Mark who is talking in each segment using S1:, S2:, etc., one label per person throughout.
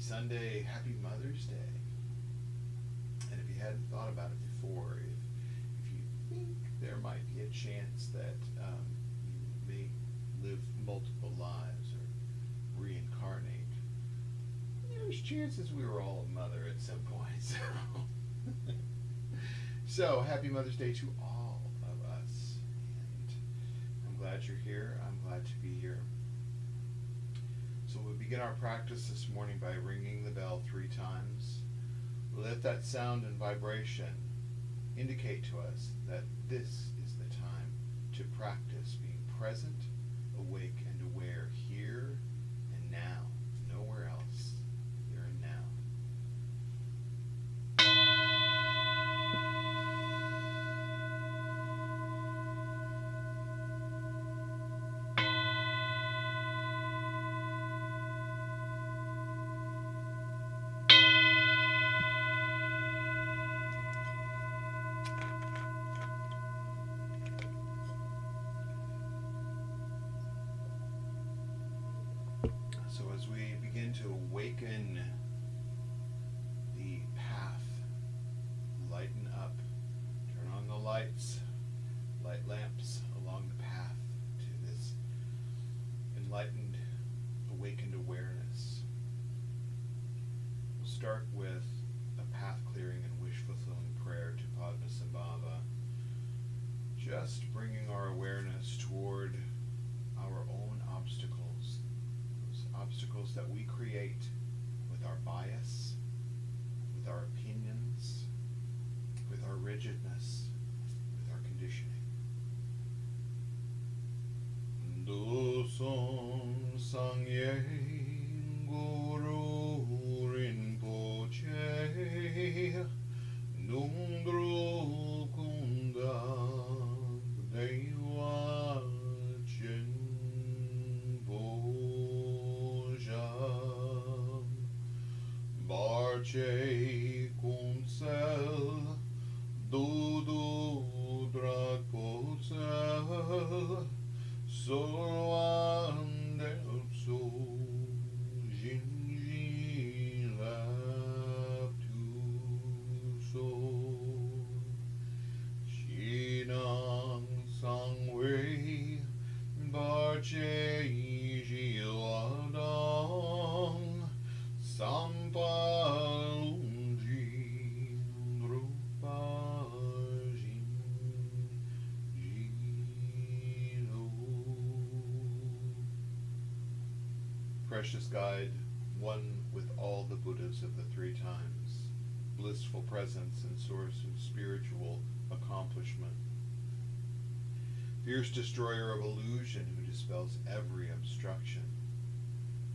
S1: Sunday, happy Mother's Day. And if you hadn't thought about it before, if you think there might be a chance that you may live multiple lives or reincarnate, there's chances we were all a mother at some point. So happy Mother's Day to all of us. And I'm glad you're here. I'm glad to be here. So we'll begin our practice this morning by ringing the bell 3 times. Let that sound and vibration indicate to us that this is the time to practice being present, awake, and aware here and now, nowhere else, here and now. So as we begin to awaken the path, lighten up, turn on the lights, light lamps along the path to this enlightened, awakened awareness. We'll start with a path clearing and wish fulfilling prayer to Padma, just bringing our awareness toward our own obstacles. Obstacles that we create with our bias, with our opinions, with our rigidness, with our conditioning. Dosam Sangye Guru Rinpoche Nungro Kunda Deva Barche Kunsel Dudu Drakotsel Sorwan Del So Jinji Lap Tu So Shinang Sangwei Barche Jiladang Precious guide, one with all the Buddhas of the 3 times, blissful presence and source of spiritual accomplishment, fierce destroyer of illusion who dispels every obstruction,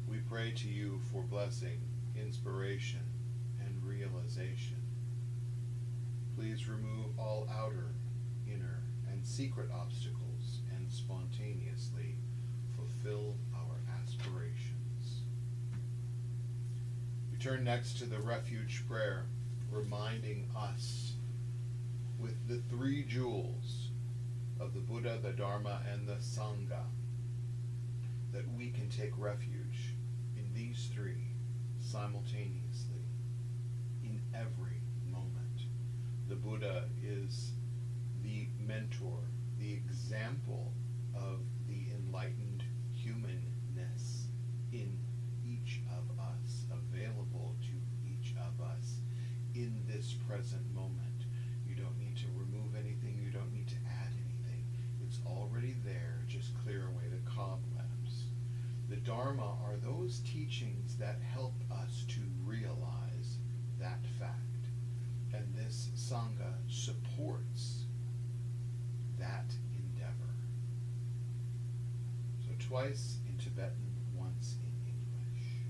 S1: We pray to you for blessing, inspiration, and realization. Please remove all outer, inner, and secret obstacles and spontaneously fulfill our aspirations. We turn next to the Refuge Prayer, reminding us with the three jewels of the Buddha, the Dharma, and the Sangha that we can take refuge in these three simultaneously in every moment. The Buddha is the mentor, the example of the enlightened humanness in each of us, available to each of us in this present moment. You don't need to remove anything, you don't need to add anything. It's already there, just clear away the cobwebs. The Dharma are those teachings that help us to realize that fact. And this Sangha supports that endeavor. So twice in Tibetan, once in English.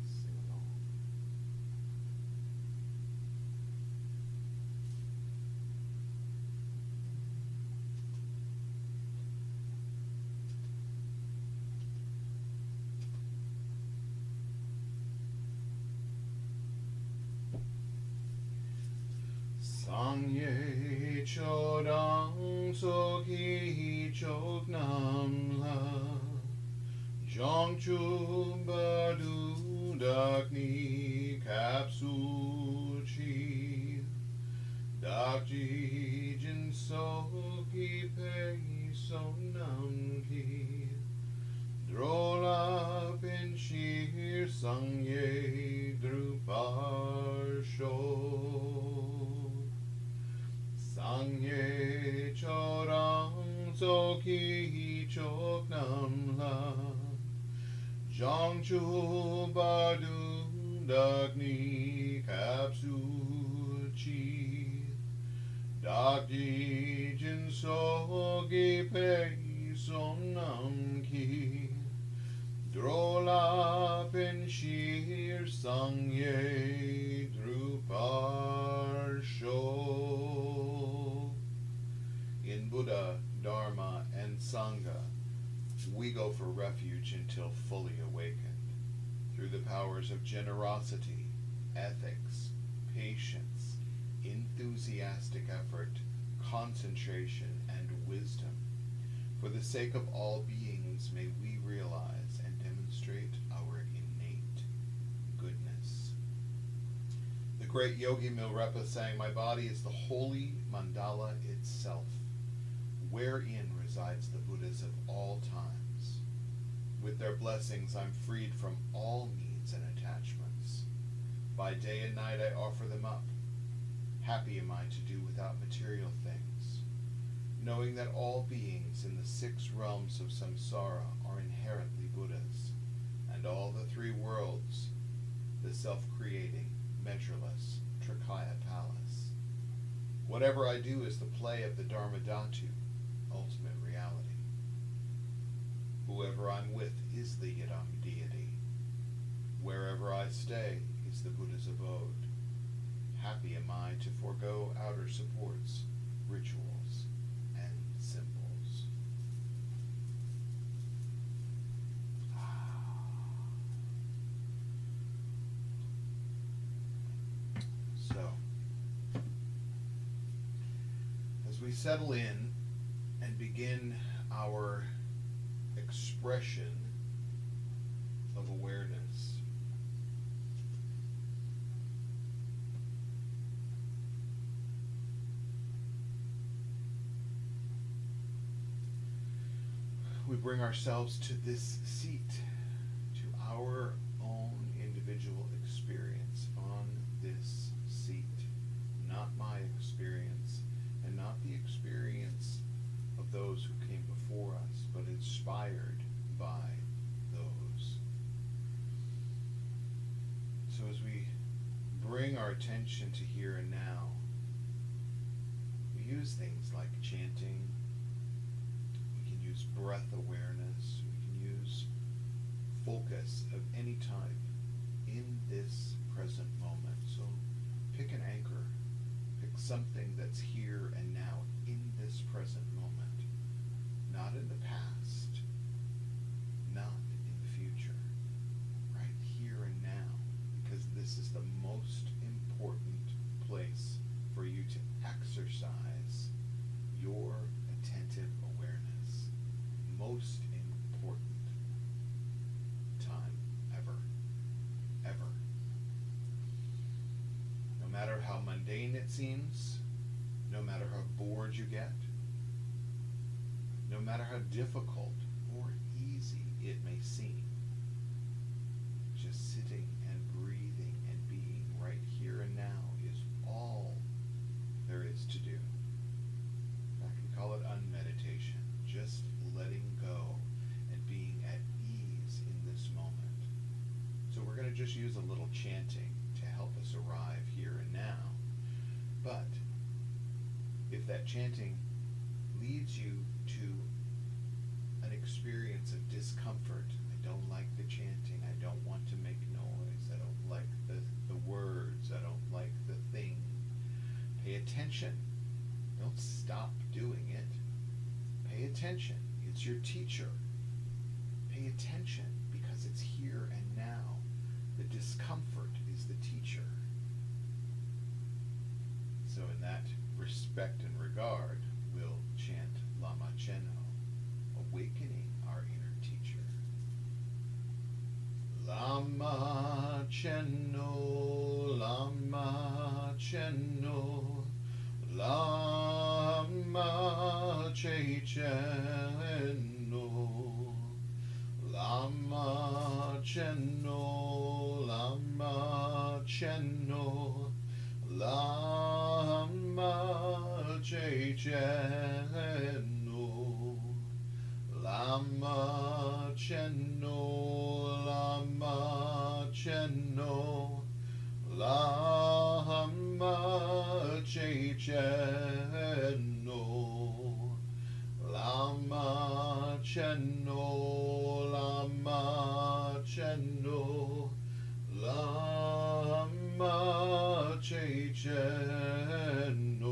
S1: Sing along. Sangye chodang soki chok nam la jong chum badu dakni kapsu chi dak ji jin soki pei son nam ki drola pen shir sangye drupar sho Sangye chodang soki chok nam la jong chu badu dakni kapsu chi dak ji jin soki pei son nam ki drola pen shir sangye drupar sho. In Buddha, Dharma, and Sangha, we go for refuge until fully awakened. Through the powers of generosity, ethics, patience, enthusiastic effort, concentration, and wisdom. For the sake of all beings, may we realize and demonstrate our innate goodness. The great Yogi Milarepa sang, "My body is the holy mandala itself, wherein resides the Buddhas of all times. With their blessings, I'm freed from all needs and attachments. By day and night, I offer them up. Happy am I to do without material things, knowing that all beings in the 6 realms of samsara are inherently Buddhas, and all the 3 worlds, the self-creating, measureless Trikaya Palace. Whatever I do is the play of the Dharma Dhatu, ultimate reality. Whoever I'm with is the Yidam deity. Wherever I stay is the Buddha's abode. Happy am I to forego outer supports, rituals, and symbols." So, as we settle in and begin our expression of awareness, we bring ourselves to this seat, to our own individual experience on this seat, not my experience, and not the experience of those who came before us, but inspired by those. So as we bring our attention to here and now, use things like chanting. We can use breath awareness. We can use focus of any type in this present moment. So pick an anchor. Pick something that's here and now in this present moment. Not in the past. Not in the future. Right here and now. Because this is the most important place for you to exercise your attentive awareness. Most important time ever. Ever. No matter how mundane it seems, no matter how bored you get, no matter how difficult or easy it may seem, just sitting and breathing and being right here and now is all there is to do. I can call it unmeditation, just letting go and being at ease in this moment. So we're going to just use a little chanting to help us arrive here and now. But if that chanting leads you to an experience of discomfort, I don't like the chanting, I don't want to make noise, I don't like the words, I don't like the thing, pay attention. Don't stop doing it. Pay attention. It's your teacher. Pay attention because it's here and now. The discomfort is the teacher. So in that respect and regard, we'll chant Lama Cheno, awakening our inner teacher. Lama Cheno, Lama Cheno, Lama Che Cheno, Lama Cheno, Lama Cheno, Lama Che Cheno, Lama Cheno, Lama Cheno, Lama Che Cheno, Lama Cheno, Lama Cheno, Lama Che Cheno,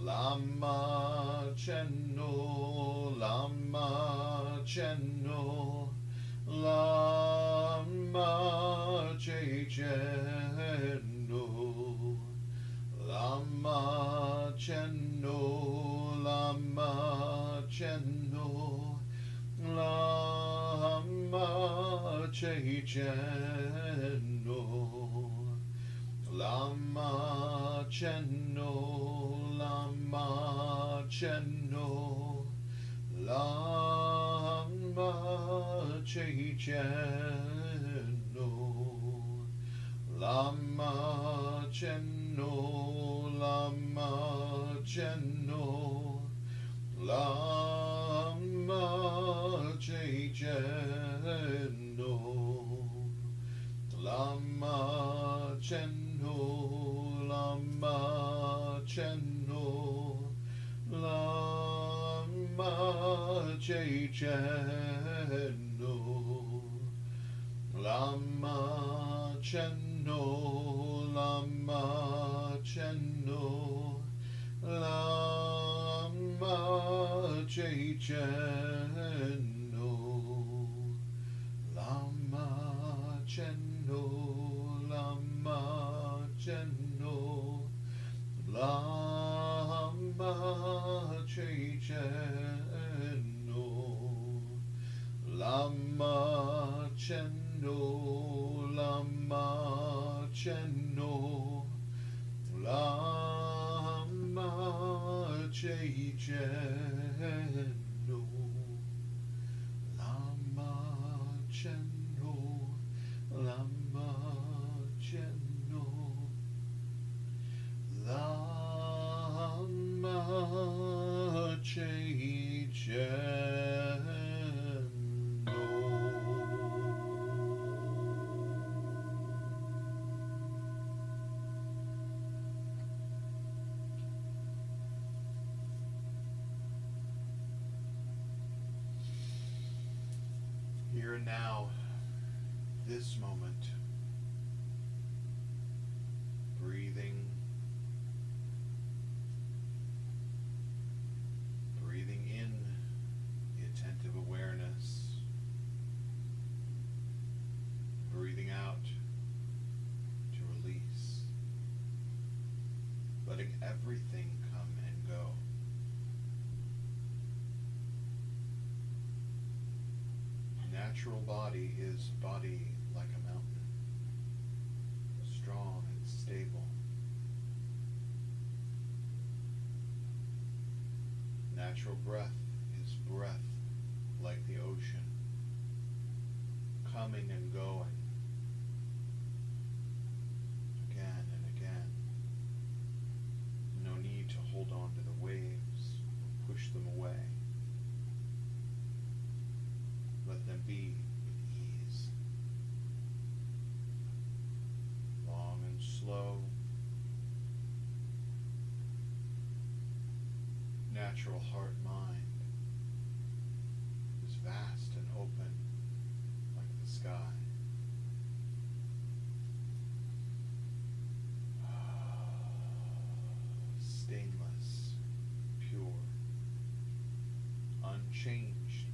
S1: Lama Cheno, Lama Cheno, Lama Che Cheno, Lama Cheno, Lama Cheno, Lama Che Cheno, Lama Cheno, Lama Cheno, Lama Che Cheno, Lama Cheno, Lama Cheno, Lama Che Cheno, Lama Cheno, Lama Cheno, Lama Che Cheno, Lama Cheno, Lama Cheno, Lama Che Cheno, Lama Cheno, Lama Cheno, Lama Che Cheno, Lama Cheno, Lama Cheno, Lama Che Cheno, Lama Cheno, Lama Cheno, Lama Che Cheno. letting everything come and go. Natural body is body like a mountain, strong and stable. Natural breath is breath like the ocean, coming and going, again and again. No need to hold on to the waves or push them away. Let them be with ease. Long and slow. Natural heart-mind is vast and open like the sky. Stainless, pure, unchanged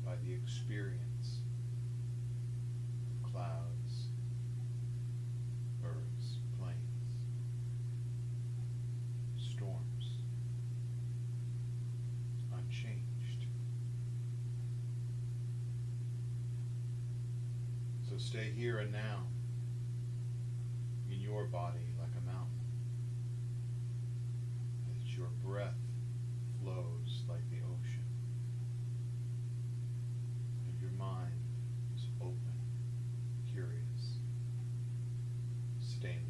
S1: by the experience of clouds, birds, planes, storms. Unchanged. So stay here and now in your body like a mountain, as your breath flows like the ocean, and your mind is open, curious, stainless.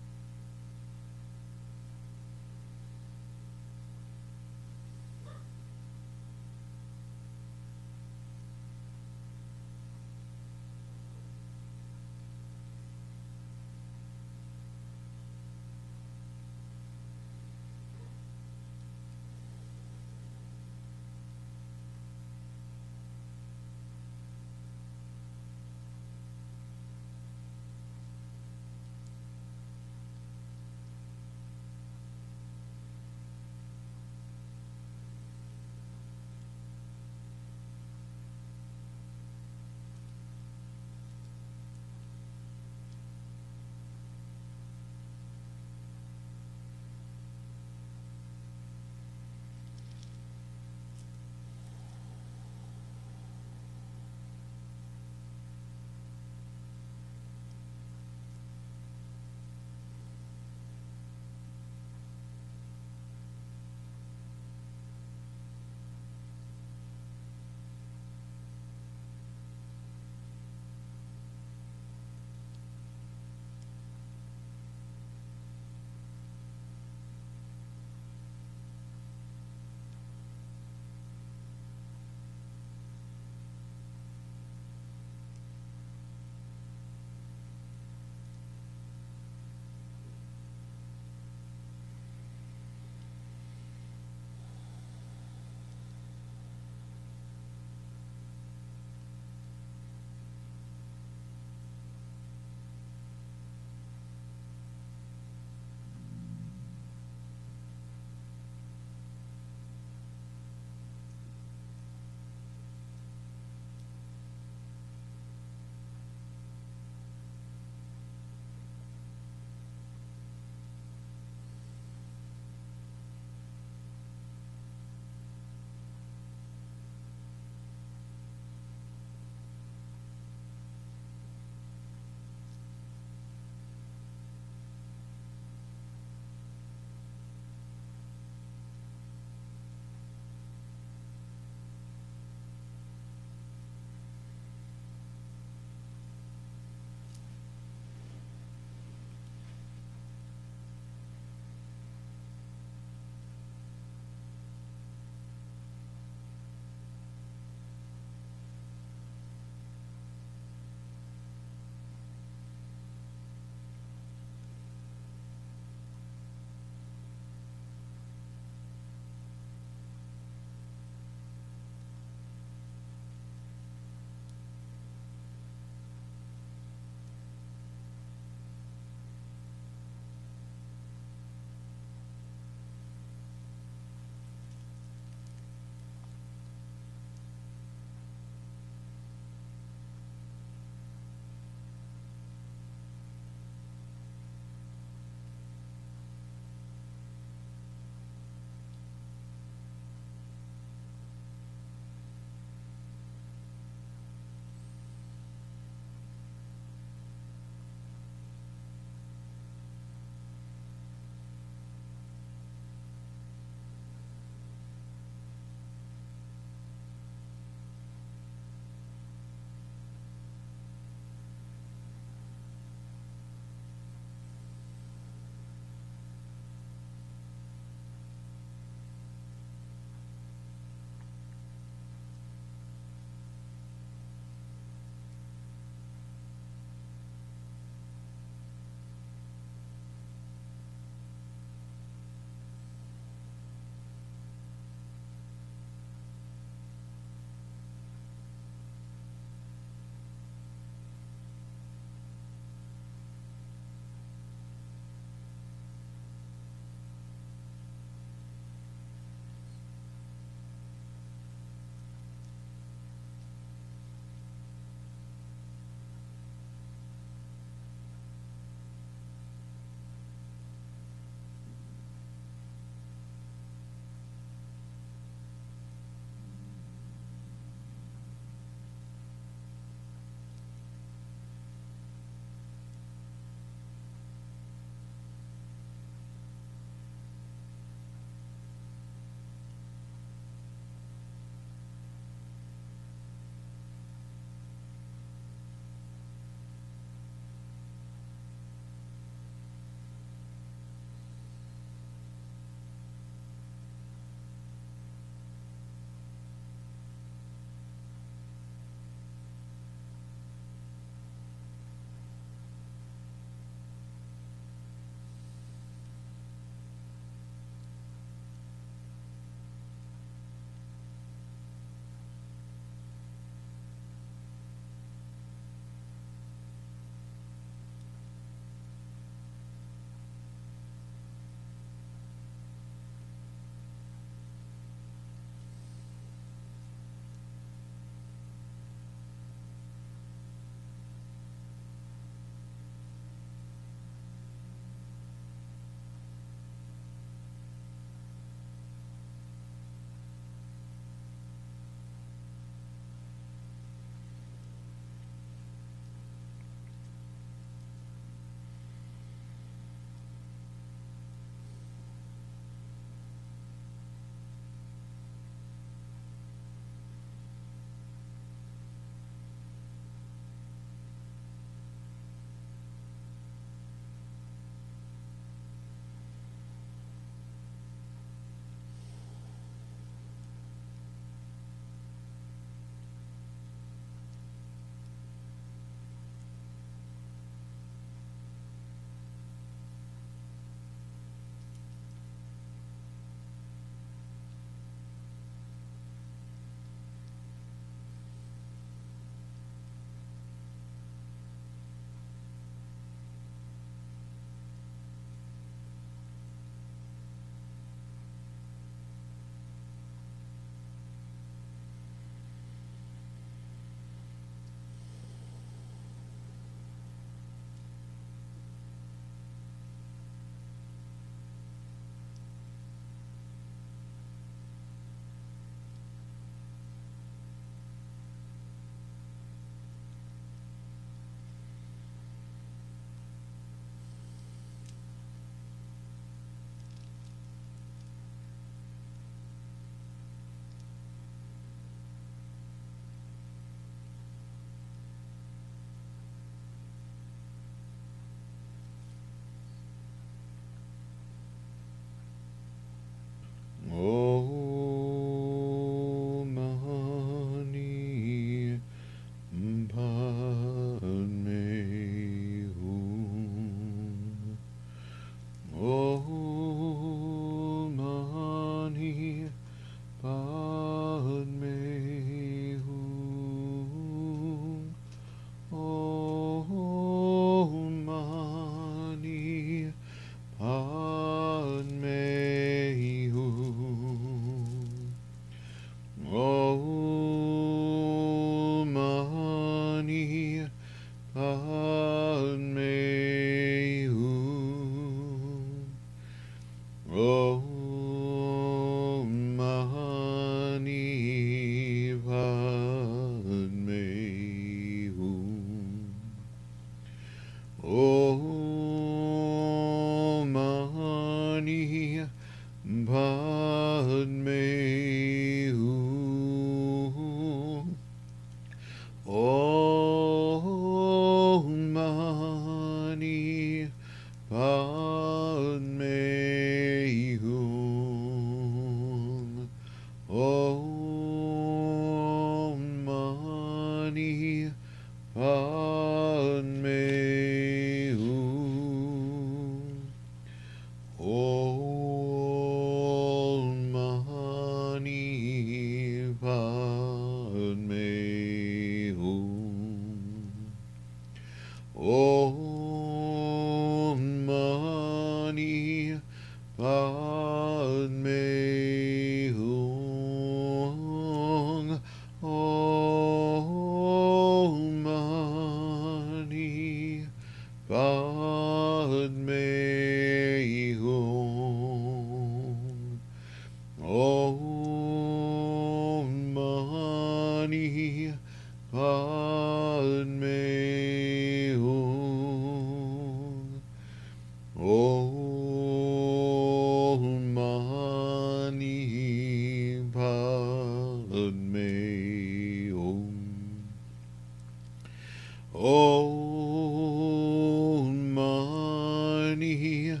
S1: Om Mani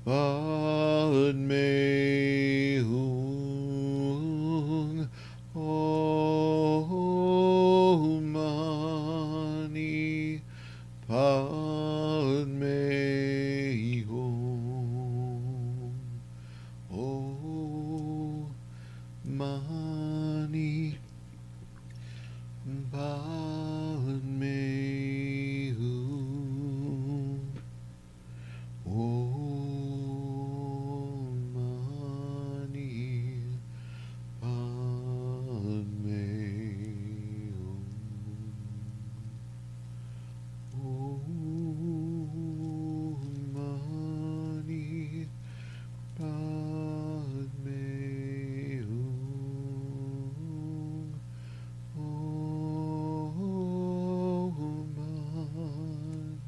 S1: Padme Hum. Om Mani Padme Hum. Om Mani Padme Hum. Om Mani Padme Hum. Om Mani Padme Hum. Om Mani Padme Hum. Om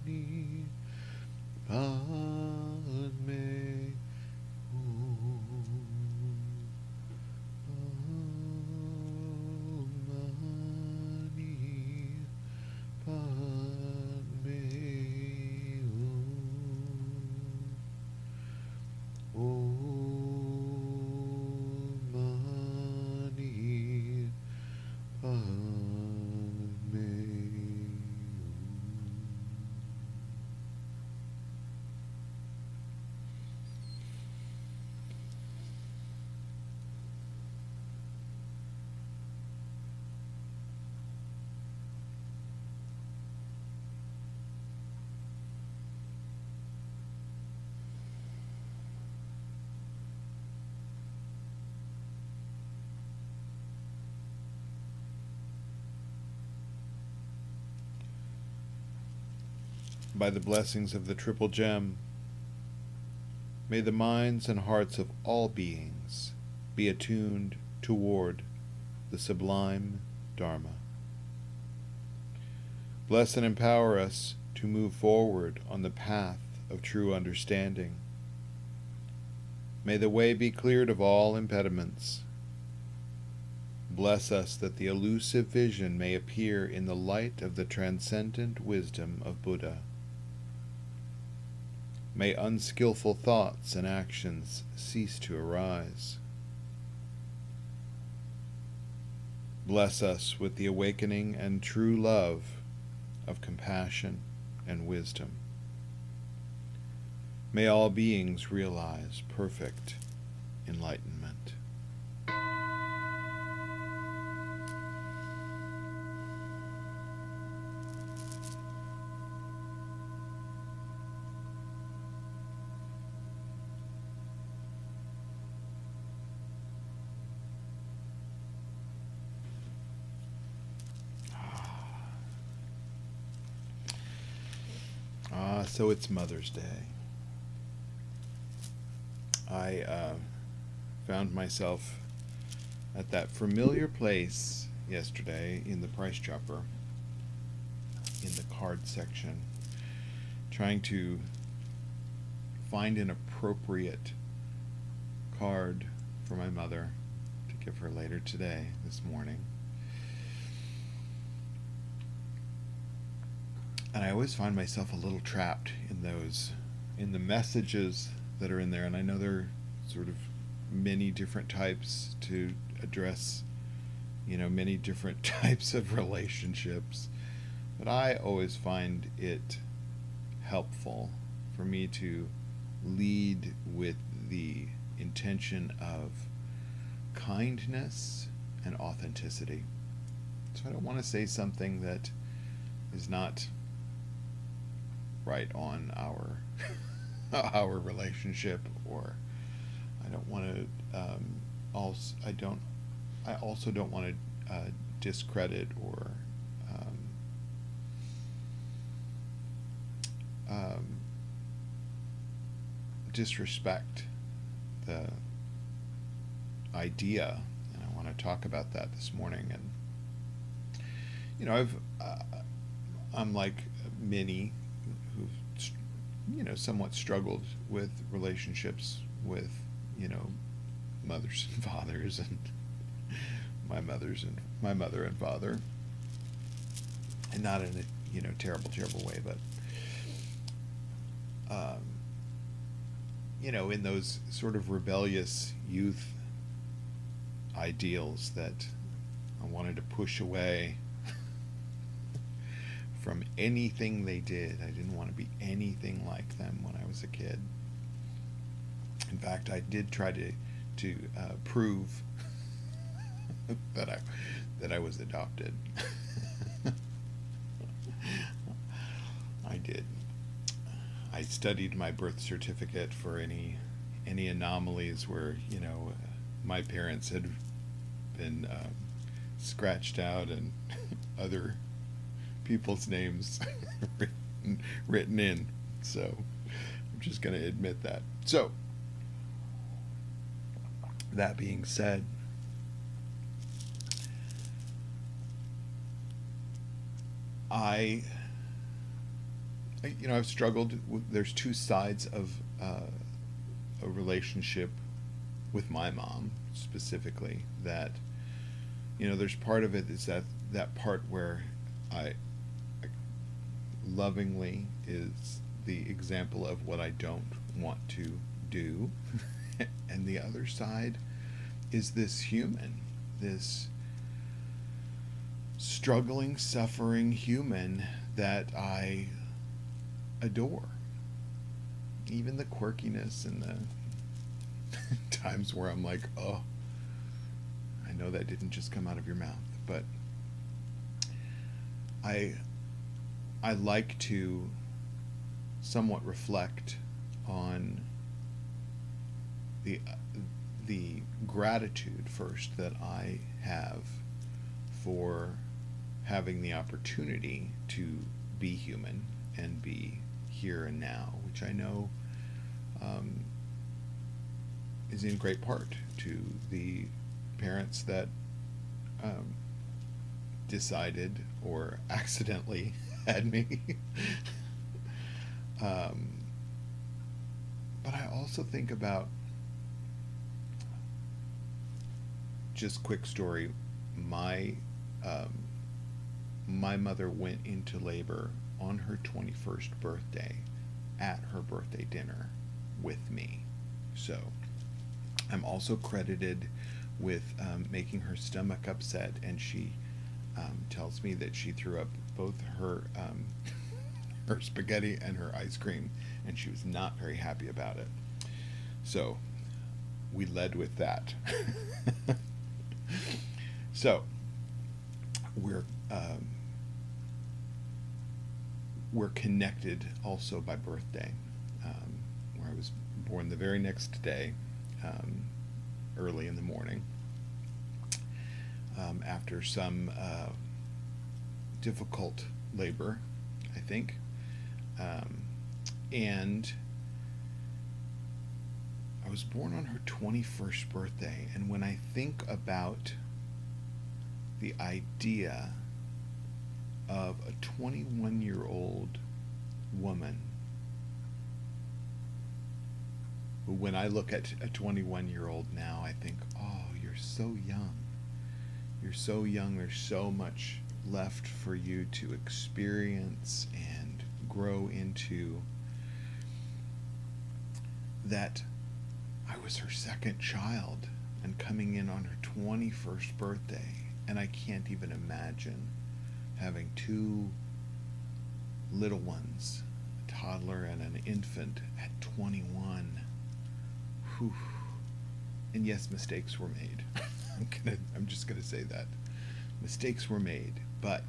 S1: Mani Padme Hum. Om Mani Padme By the blessings of the Triple Gem, may the minds and hearts of all beings be attuned toward the sublime Dharma. Bless and empower us to move forward on the path of true understanding. May the way be cleared of all impediments. Bless us that the elusive vision may appear in the light of the transcendent wisdom of Buddha. May unskillful thoughts and actions cease to arise. Bless us with the awakening and true love of compassion and wisdom. May all beings realize perfect enlightenment. So it's Mother's Day. I found myself at that familiar place yesterday in the Price Chopper, in the card section, trying to find an appropriate card for my mother to give her later today, this morning. And I always find myself a little trapped in the messages that are in there. And I know there are sort of many different types to address, many different types of relationships. But I always find it helpful for me to lead with the intention of kindness and authenticity. So I don't want to say something that is not right on our our relationship, or I don't want to I also don't want to discredit or disrespect the idea, and I want to talk about that this morning. And I'm like many who've somewhat struggled with relationships with mothers and fathers and my mother and father, and not in a terrible way, but in those sort of rebellious youth ideals that I wanted to push away from anything they did. I didn't want to be anything like them when I was a kid. In fact, I did try to prove that I was adopted. I did. I studied my birth certificate for any anomalies where my parents had been scratched out and other people's names written in. So I'm just going to admit that. So that being said, I've struggled with, there's two sides of a relationship with my mom specifically, that there's part of it is that part where I lovingly is the example of what I don't want to do, and the other side is this human, this struggling, suffering human that I adore. Even the quirkiness and the times where I'm like, oh, I know that didn't just come out of your mouth, but I like to somewhat reflect on the gratitude first that I have for having the opportunity to be human and be here and now, which I know is in great part to the parents that decided or accidentally had me. But I also think about, just quick story, my mother went into labor on her 21st birthday at her birthday dinner with me. So I'm also credited with making her stomach upset, and she tells me that she threw up both her her spaghetti and her ice cream, and she was not very happy about it. So we led with that. So we're connected also by birthday, where I was born the very next day, early in the morning, after some difficult labor, I think, and I was born on her 21st birthday. And when I think about the idea of a 21-year-old woman, who, when I look at a 21-year-old now, I think, oh, you're so young. You're so young. There's so much left for you to experience and grow into. That I was her second child and coming in on her 21st birthday, and I can't even imagine having two little ones, a toddler and an infant, at 21. Whew. And yes, mistakes were made. I'm just gonna say that. Mistakes were made, but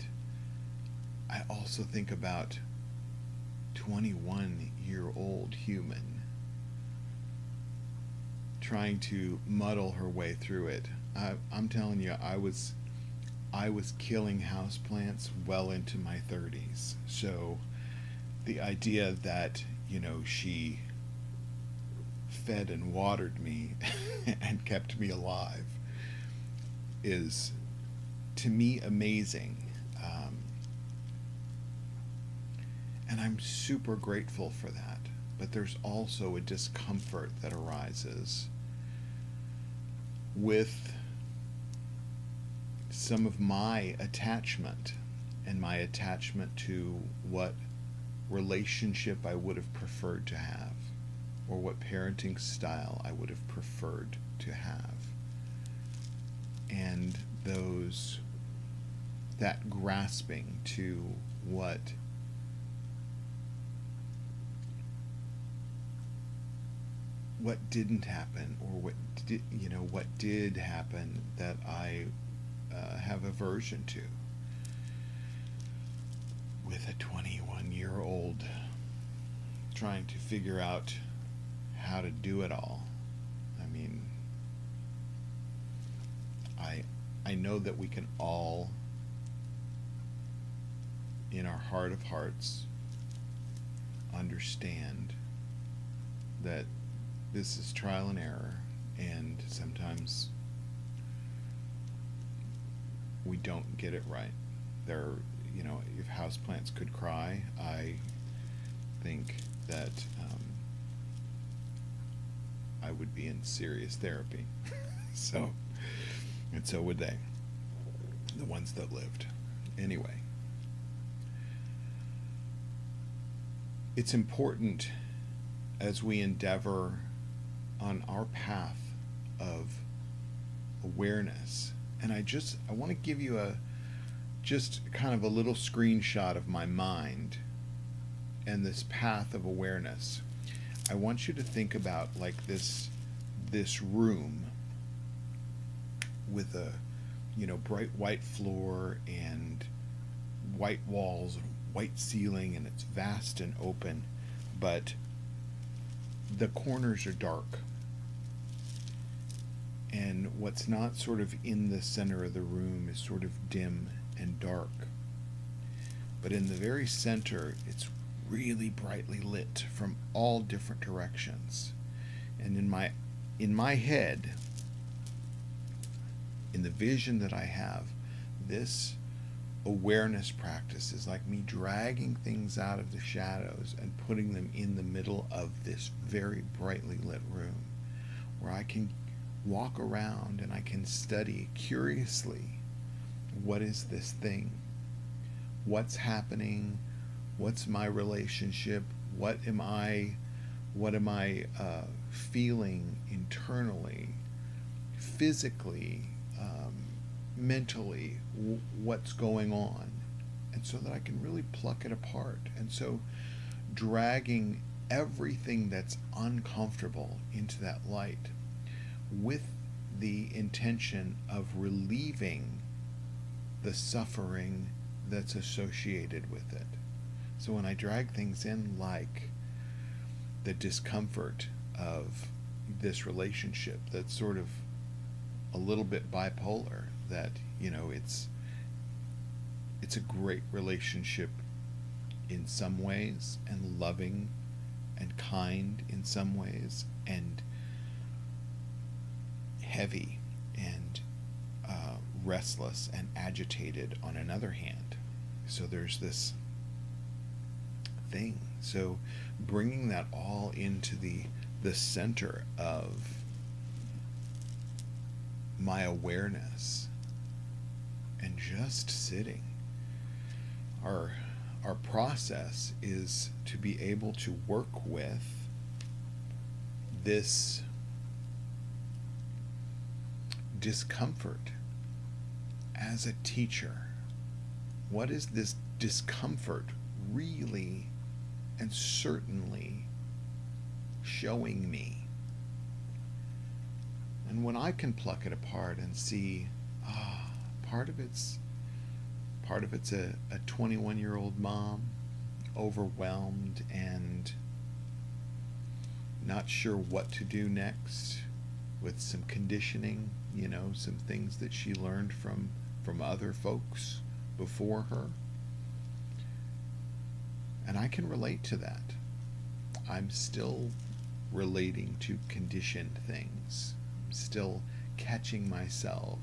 S1: I also think about 21-year-old human trying to muddle her way through it. I'm telling you, I was killing houseplants well into my 30s. So the idea that, she fed and watered me and kept me alive is, to me, amazing. And I'm super grateful for that. But there's also a discomfort that arises with some of my attachment and my attachment to what relationship I would have preferred to have, or what parenting style I would have preferred to have. And that grasping to what didn't happen, or what did happen that I have aversion to, with a 21-year-old trying to figure out how to do it all. I mean, I know that we can all, in our heart of hearts, understand that this is trial and error, and sometimes we don't get it right. If houseplants could cry, I think that I would be in serious therapy. So would they, the ones that lived. Anyway, it's important as we endeavor on our path of awareness. And I want to give you just kind of a little screenshot of my mind and this path of awareness. I want you to think about like this room with a bright white floor and white walls and white ceiling, and it's vast and open, but the corners are dark. And what's not sort of in the center of the room is sort of dim and dark. But in the very center, it's really brightly lit from all different directions. And in my head, in the vision that I have, this awareness practice is like me dragging things out of the shadows and putting them in the middle of this very brightly lit room, where I can walk around and I can study curiously, what is this thing? What's happening? What's my relationship? What am I feeling internally, physically, mentally? What's going on? And so that I can really pluck it apart. And so dragging everything that's uncomfortable into that light, with the intention of relieving the suffering that's associated with it. So when I drag things in, like the discomfort of this relationship that's sort of a little bit bipolar, that it's a great relationship in some ways, and loving and kind in some ways, and heavy and restless and agitated on another hand. So there's this thing. So bringing that all into the center of my awareness and just sitting. Our process is to be able to work with this discomfort as a teacher. What is this discomfort really and certainly showing me? And when I can pluck it apart and see, part of it's a 21-year-old mom, overwhelmed and not sure what to do next, with some conditioning, some things that she learned from other folks before her. And I can relate to that. I'm still relating to conditioned things. I'm still catching myself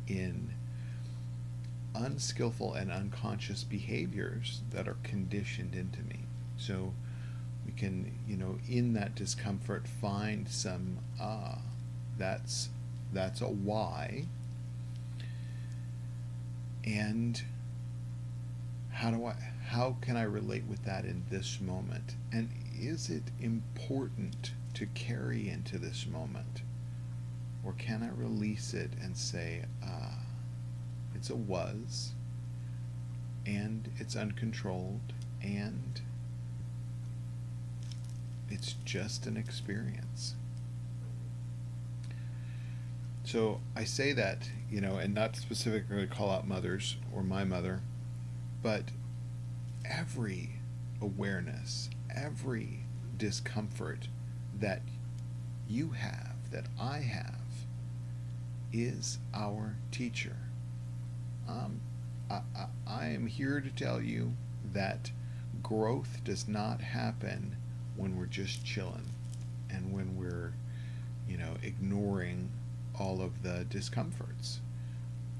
S1: in unskillful and unconscious behaviors that are conditioned into me. So we can, in that discomfort, find some, that's a why. And how can I relate with that in this moment? And is it important to carry into this moment? Or can I release it and say, it's a was, and it's uncontrolled, and it's just an experience. So I say that, and not specifically call out mothers or my mother, but every awareness, every discomfort that you have, that I have, is our teacher. I am here to tell you that growth does not happen when we're just chilling and when we're, ignoring all of the discomforts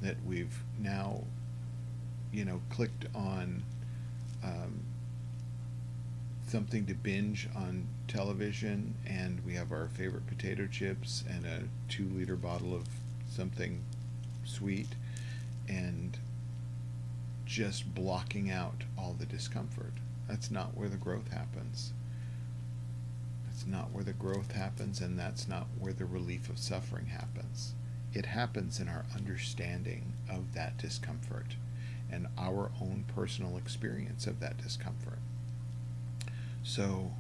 S1: that we've now, clicked on something to binge on television, and we have our favorite potato chips and a 2-liter bottle of something sweet, and just blocking out all the discomfort. That's not where the growth happens. That's not where the growth happens, and that's not where the relief of suffering happens. It happens in our understanding of that discomfort and our own personal experience of that discomfort. So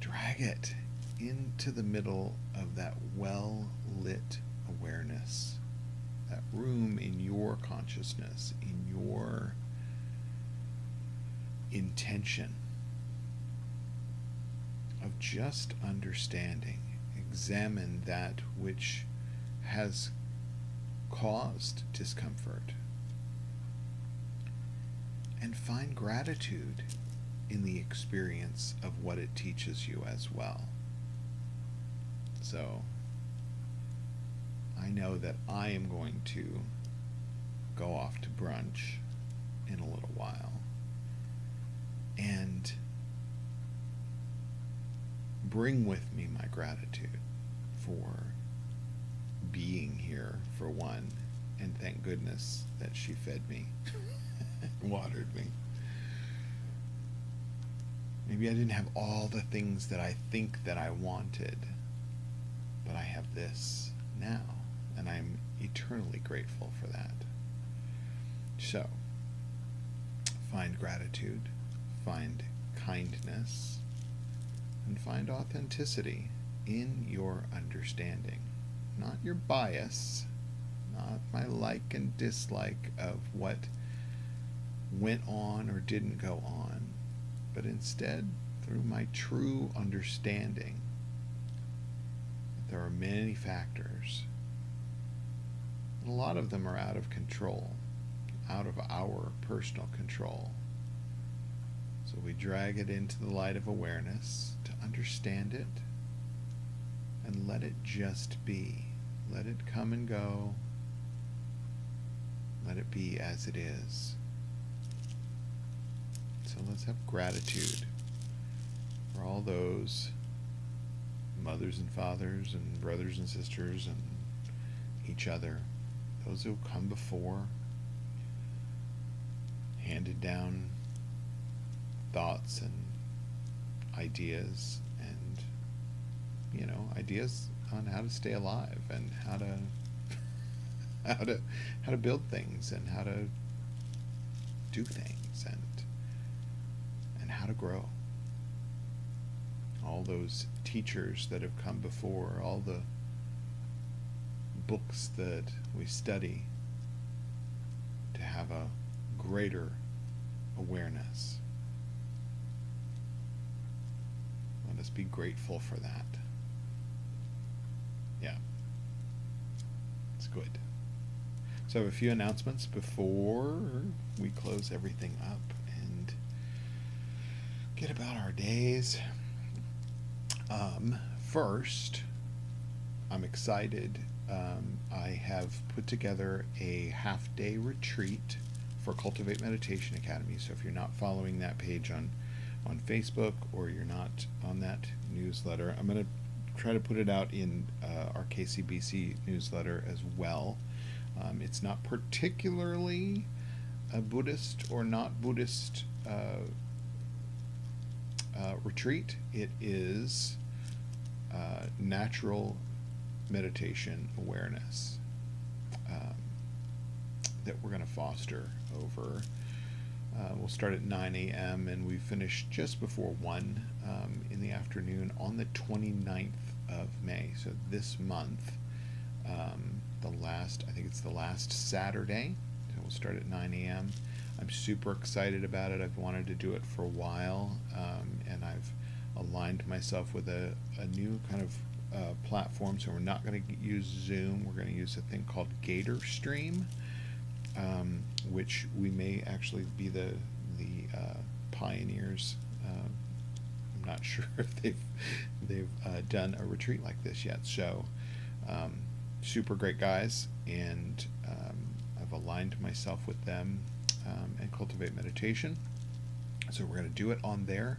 S1: drag it into the middle of that well-lit awareness, that room in your consciousness, in your intention of just understanding. Examine that which has caused discomfort, and find gratitude in the experience of what it teaches you as well. So I know that I am going to go off to brunch in a little while and bring with me my gratitude for being here, for one, and thank goodness that she fed me and watered me. Maybe I didn't have all the things that I think that I wanted, but I have this now, and I'm eternally grateful for that. So, find gratitude, find kindness, and find authenticity in your understanding. Not your bias, not my like and dislike of what went on or didn't go on, but instead through my true understanding that there are many factors, and a lot of them are out of control, out of our personal control. So we drag it into the light of awareness to understand it and let it just be. Let it come and go. Let it be as it is. So let's have gratitude for all those mothers and fathers and brothers and sisters and each other, those who come before, handed down thoughts and ideas, and ideas on how to stay alive and how to build things and how to do things and how to grow. All those teachers that have come before, all the books that we study to have a greater awareness. Let us be grateful for that. Yeah, it's good. So I have a few announcements before we close everything up and get about our days. First, I'm excited. I have put together a half-day retreat for Cultivate Meditation Academy. So if you're not following that page on Facebook, or you're not on that newsletter, I'm going to try to put it out in our KCBC newsletter as well. It's not particularly a Buddhist or not Buddhist retreat. It is natural meditation awareness that we're going to foster over. We'll start at 9 a.m. and we finish just before 1 in the afternoon on the 29th of May. So this month, I think it's the last Saturday. So we'll start at 9 a.m. I'm super excited about it. I've wanted to do it for a while, and I've aligned myself with a new kind of platform. So we're not going to use Zoom. We're going to use a thing called Gator Stream, which we may actually be the pioneers. I'm not sure if they've done a retreat like this yet. So super great guys, and I've aligned myself with them and Cultivate Meditation. So we're going to do it on there.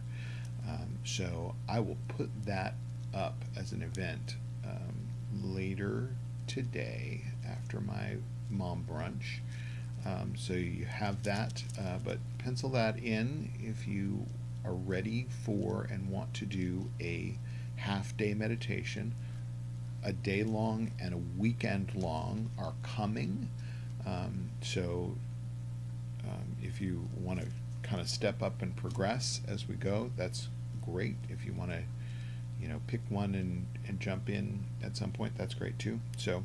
S1: So I will put that up as an event later today after my mom brunch. So you have that, but pencil that in if you are ready for and want to do a half-day meditation. A day long and a weekend long are coming. If you want to kind of step up and progress as we go, that's great. If you want to, pick one and jump in at some point, that's great too. So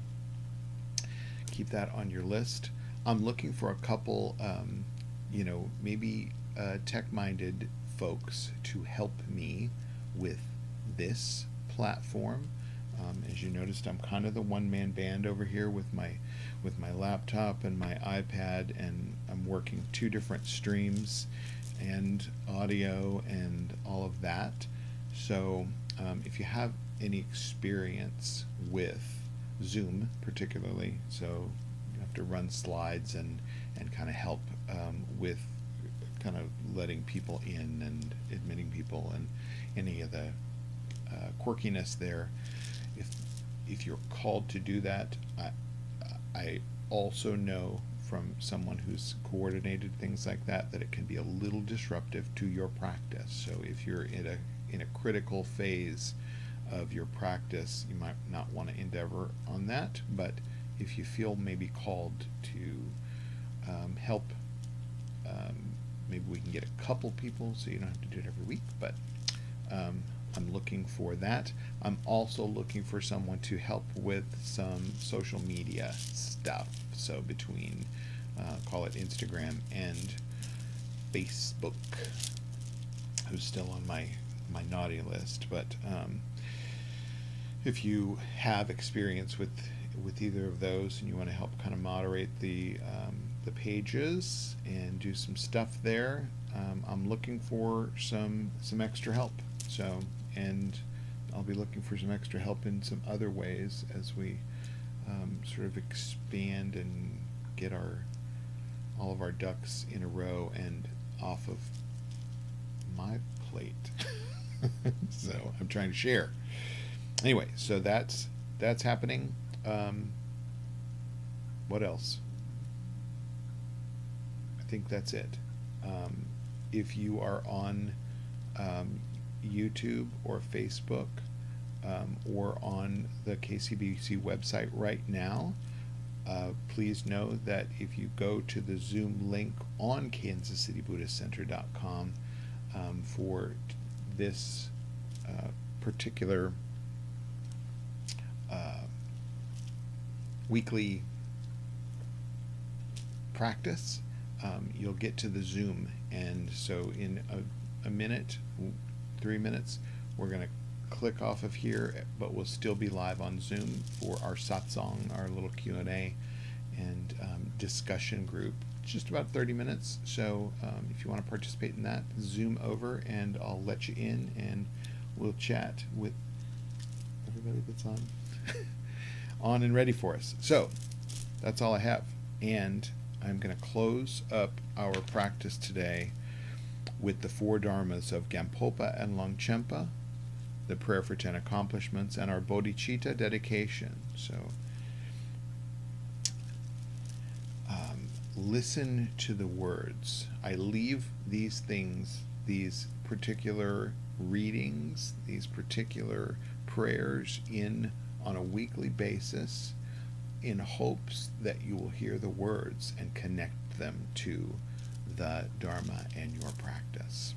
S1: keep that on your list. I'm looking for a couple, maybe tech-minded folks to help me with this platform. As you noticed, I'm kind of the one-man band over here with my laptop and my iPad, and I'm working 2 different streams and audio and all of that. So if you have any experience with Zoom particularly, so you have to run slides and kind of help with kind of letting people in and admitting people and any of the quirkiness there. If you're called to do that, I also know from someone who's coordinated things like that it can be a little disruptive to your practice. So if you're in a critical phase of your practice, you might not want to endeavor on that. But if you feel maybe called to help, maybe we can get a couple people so you don't have to do it every week. But I'm looking for that. I'm also looking for someone to help with some social media stuff. So between, call it Instagram and Facebook, who's still on my naughty list. But if you have experience with either of those and you want to help kind of moderate the pages and do some stuff there, I'm looking for some extra help. So, and I'll be looking for some extra help in some other ways as we sort of expand and get all of our ducks in a row and off of my plate. So I'm trying to share. Anyway, so that's happening. What else? I think that's it. If you are on YouTube or Facebook or on the KCBC website right now, please know that if you go to the Zoom link on kansascitybuddhistcenter.com for this particular weekly practice, you'll get to the Zoom, and so in a minute, 3 minutes, we're going to click off of here, but we'll still be live on Zoom for our satsang, our little Q&A and discussion group. It's just about 30 minutes, so if you want to participate in that, Zoom over and I'll let you in and we'll chat with everybody that's on and ready for us. So that's all I have, and I'm going to close up our practice today with the 4 dharmas of Gampopa and Longchenpa, the prayer for 10 accomplishments, and our bodhicitta dedication. So listen to the words. I leave these things, these particular readings, these particular prayers in on a weekly basis in hopes that you will hear the words and connect them to the Dharma and your practice.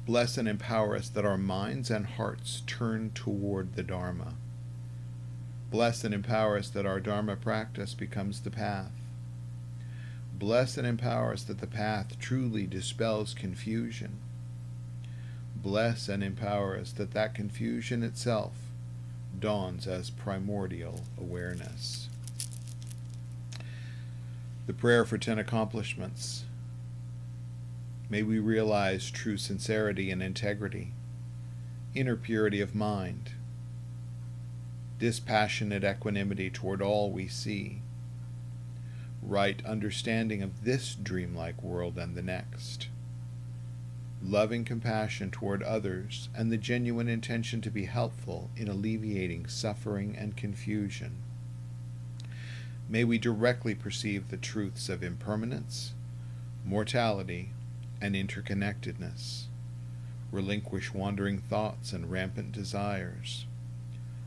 S1: Bless and empower us that our minds and hearts turn toward the Dharma. Bless and empower us that our Dharma practice becomes the path. Bless and empower us that the path truly dispels confusion. Bless and empower us that that confusion itself dawns as primordial awareness. The prayer for 10 accomplishments. May we realize true sincerity and integrity, inner purity of mind, dispassionate equanimity toward all we see, right understanding of this dreamlike world and the next, loving compassion toward others, and the genuine intention to be helpful in alleviating suffering and confusion. May we directly perceive the truths of impermanence, mortality, and interconnectedness, relinquish wandering thoughts and rampant desires,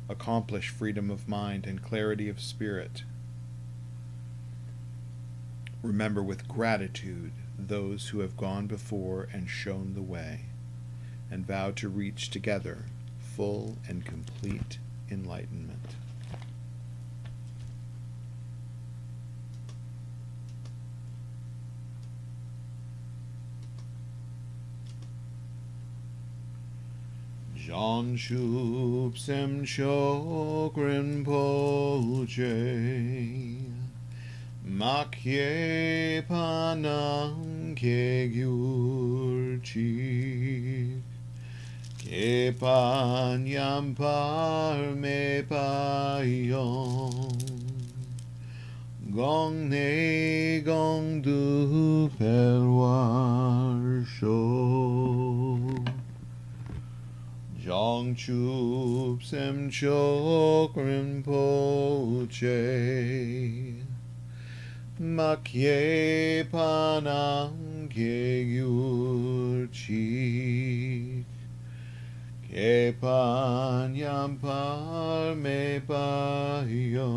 S1: accomplish freedom of mind and clarity of spirit. Remember with gratitude those who have gone before and shown the way, and vow to reach together full and complete enlightenment. Jan Shup Sem Chokren Poche Makye Panang Ke Gyurchi Ke Pan Yampar Me Payon Gong Ne Gong Du Perwar Sho Jong Chup Sem Chokren Poche Makye Panang Ke Gyurchi Ke Pan Yampar Me Payon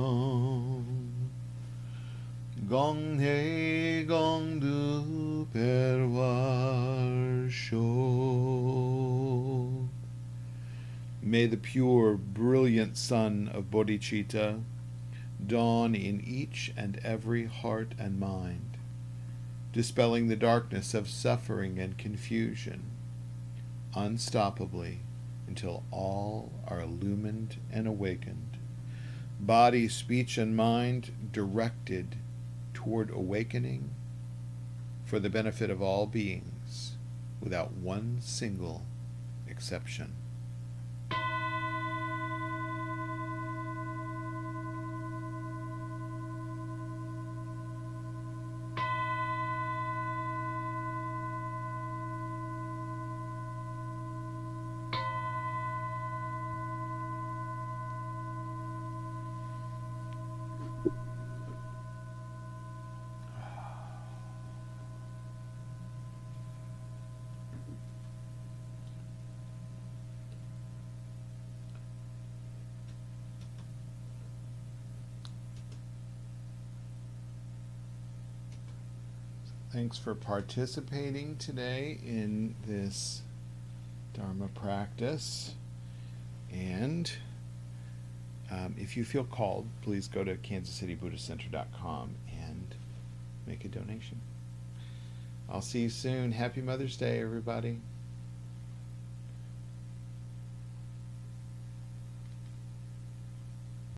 S1: Gong He Gong Du Perwar Sho. May the pure, brilliant sun of bodhicitta dawn in each and every heart and mind, dispelling the darkness of suffering and confusion, unstoppably until all are illumined and awakened, body, speech, and mind directed toward awakening for the benefit of all beings, without one single exception. Thanks for participating today in this Dharma practice. And if you feel called, please go to kansascitybuddhistcenter.com and make a donation. I'll see you soon. Happy Mother's Day, everybody.